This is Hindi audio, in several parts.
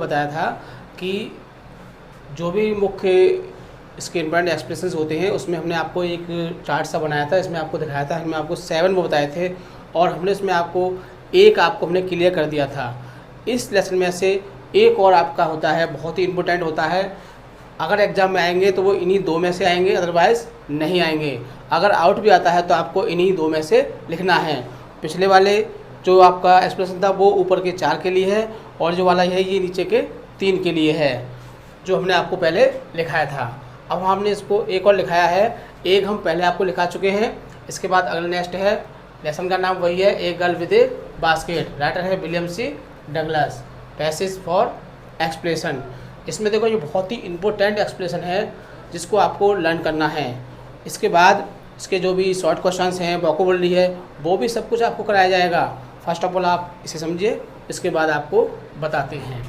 बताया था कि जो भी मुख्य इसके इम्पोर्टेंट एक्सप्रेशंस होते हैं उसमें हमने आपको एक चार्ट सा बनाया था, इसमें आपको दिखाया था, हमने आपको 7 वो बताए थे और हमने इसमें आपको हमने क्लियर कर दिया था। इस लेसन में से एक और आपका होता है, बहुत ही इम्पोर्टेंट होता है। अगर एग्ज़ाम में आएंगे तो वो इन्हीं 2 में से आएंगे, अदरवाइज़ नहीं आएंगे। अगर आउट भी आता है तो आपको इन्हीं 2 में से लिखना है। पिछले वाले जो आपका एक्सप्रेशन था वो ऊपर के 4 के लिए है और जो वाला है ये नीचे के 3 के लिए है, जो हमने आपको पहले लिखाया था। अब हमने इसको एक और लिखाया है, एक हम पहले आपको लिखा चुके हैं। इसके बाद अगला नेक्स्ट है, लेसन का नाम वही है, a girl with a basket. Writer है William C Douglas. Passage for expression. इसमें देखो ये बहुत ही इम्पोर्टेंट एक्सप्रेशन है जिसको आपको लर्न करना है। इसके बाद इसके जो भी शॉर्ट क्वेश्चंस हैं, वोकैबुलरी है, वो भी सब कुछ आपको कराया जाएगा। फर्स्ट ऑफ ऑल आप इसे समझिए, इसके बाद आपको बताते हैं।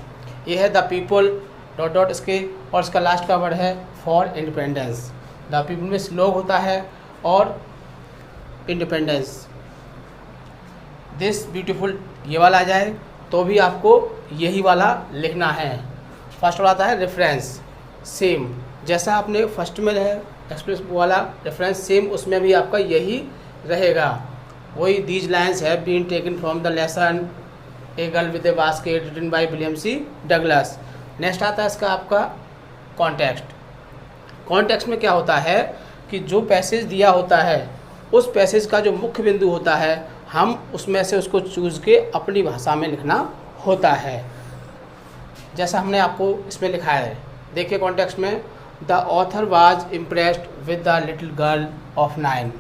ये है द पीपल डॉट डॉट इसके और इसका लास्ट का वर्ड है फॉर इंडिपेंडेंस। द पीपल में स्लोग होता है और इंडिपेंडेंस। दिस ब्यूटीफुल ये वाला आ जाए तो भी आपको यही वाला लिखना है। फर्स्ट वाला आता है रेफरेंस, सेम जैसा आपने फर्स्ट में है एक्सप्रेस वाला रेफरेंस, सेम उसमें भी आपका यही रहेगा। वही these lines have been taken from the lesson a girl with a basket written by William C Douglas. Next आता है इसका आपका कॉन्टेक्स्ट। कॉन्टेक्स्ट में क्या होता है कि जो पैसेज दिया होता है उस पैसेज का जो मुख्य बिंदु होता है हम उसमें से उसको चूज़ के अपनी भाषा में लिखना होता है, जैसा हमने आपको इसमें लिखा है। देखिए कॉन्टेक्स्ट में, the author was impressed with the little girl of 9।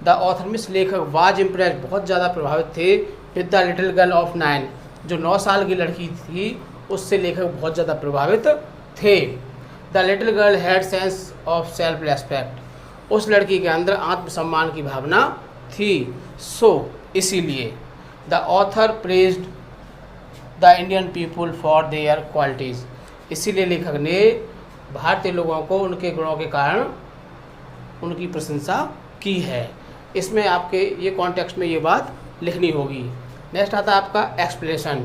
The author means लेखक, वाज इम्प्रेस्ड बहुत ज़्यादा प्रभावित थे, with the little girl of 9 जो 9 साल की लड़की थी उससे लेखक बहुत ज़्यादा प्रभावित थे। The little girl had sense of self respect. उस लड़की के अंदर आत्मसम्मान की भावना थी। सो इसीलिए the author praised the Indian people for their qualities. इसीलिए लेखक ने भारतीय लोगों को उनके गुणों के कारण उनकी प्रशंसा की है। इसमें आपके ये कॉन्टेक्स्ट में ये बात लिखनी होगी। नेक्स्ट आता है आपका एक्सप्लेनेशन।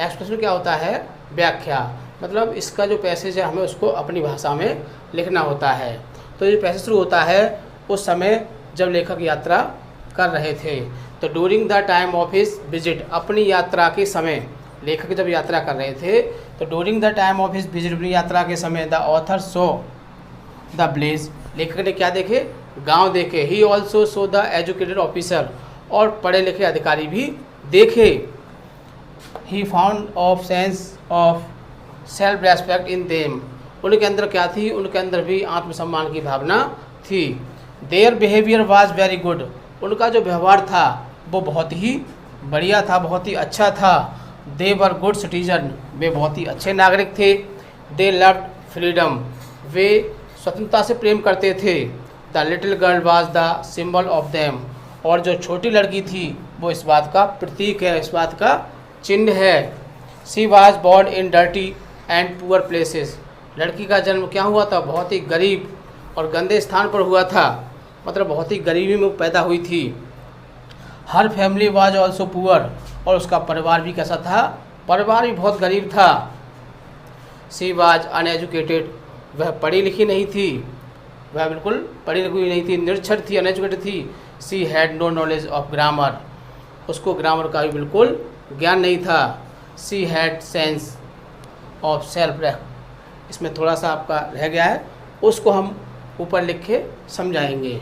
एक्सप्लेनेशन क्या होता है? व्याख्या। मतलब इसका जो पैसेज है हमें उसको अपनी भाषा में लिखना होता है। तो ये पैसेज शुरू होता है उस समय जब लेखक यात्रा कर रहे थे। तो during the time of his visit, अपनी यात्रा के समय लेखक जब यात्रा कर रहे थे तो during the time of his visit, अपनी यात्रा के समय, the author so the village, लेखक ने क्या देखे? गांव देखे। He also so the educated officer, और पढ़े लिखे अधिकारी भी देखे। He found of sense of self respect in them, उनके अंदर क्या थी? उनके अंदर भी आत्मसम्मान की भावना थी। Their behaviour was very good, उनका जो व्यवहार था वो बहुत ही बढ़िया था, बहुत ही अच्छा था। दे वर गुड सिटीजन, वे बहुत ही अच्छे नागरिक थे। दे लव्ड फ्रीडम, वे स्वतंत्रता से प्रेम करते थे। The little girl was the symbol of them, और जो छोटी लड़की थी वो इस बात का प्रतीक है, इस बात का चिन्ह है। She was born in dirty and poor places, लड़की का जन्म क्या हुआ था? बहुत ही गरीब और गंदे स्थान पर हुआ था, मतलब बहुत ही गरीबी में पैदा हुई थी। हर फैमिली वाज ऑल्सो पुअर, और उसका परिवार भी कैसा था? परिवार भी बहुत गरीब था। शी वाज अनएजुकेटेड, वह पढ़ी लिखी नहीं थी, वह बिल्कुल पढ़ी लिखी नहीं थी, निरक्षर थी, अनएजुकेटेड थी। She had no knowledge of grammar, उसको ग्रामर का भी बिल्कुल ज्ञान नहीं था। She had sense of self respect, इसमें थोड़ा सा आपका रह गया है, उसको हम ऊपर लिख के समझाएंगे।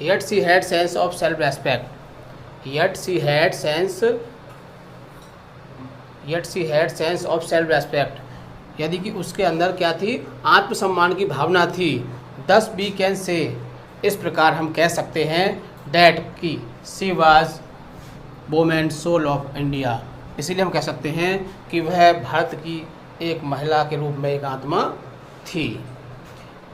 Yet she had sense of self-respect. Yet she had sense of self-respect. यदि कि उसके अंदर क्या थी? आत्मसम्मान की भावना थी। Thus we can say, इस प्रकार हम कह सकते हैं, that कि she was woman soul of India. इसीलिए हम कह सकते हैं कि वह भारत की एक महिला के रूप में एक आत्मा थी।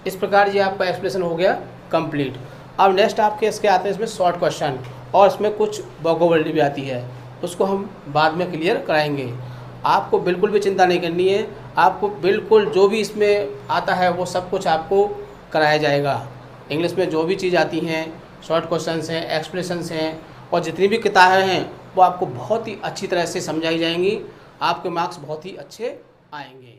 इस प्रकार ये आपका एक्सप्लेनेशन हो गया कंप्लीट। अब नेक्स्ट आपके इसके आते हैं इसमें शॉर्ट क्वेश्चन, और इसमें कुछ वोकैबुलरी भी आती है, उसको हम बाद में क्लियर कराएंगे। आपको बिल्कुल भी चिंता नहीं करनी है, आपको बिल्कुल जो भी इसमें आता है वो सब कुछ आपको कराया जाएगा। इंग्लिश में जो भी चीज़ आती हैं, शॉर्ट क्वेश्चंस हैं, एक्सप्रेशंस हैं, और जितनी भी किताबें हैं वो आपको बहुत ही अच्छी तरह से समझाई जाएंगी, आपके मार्क्स बहुत ही अच्छे आएंगे।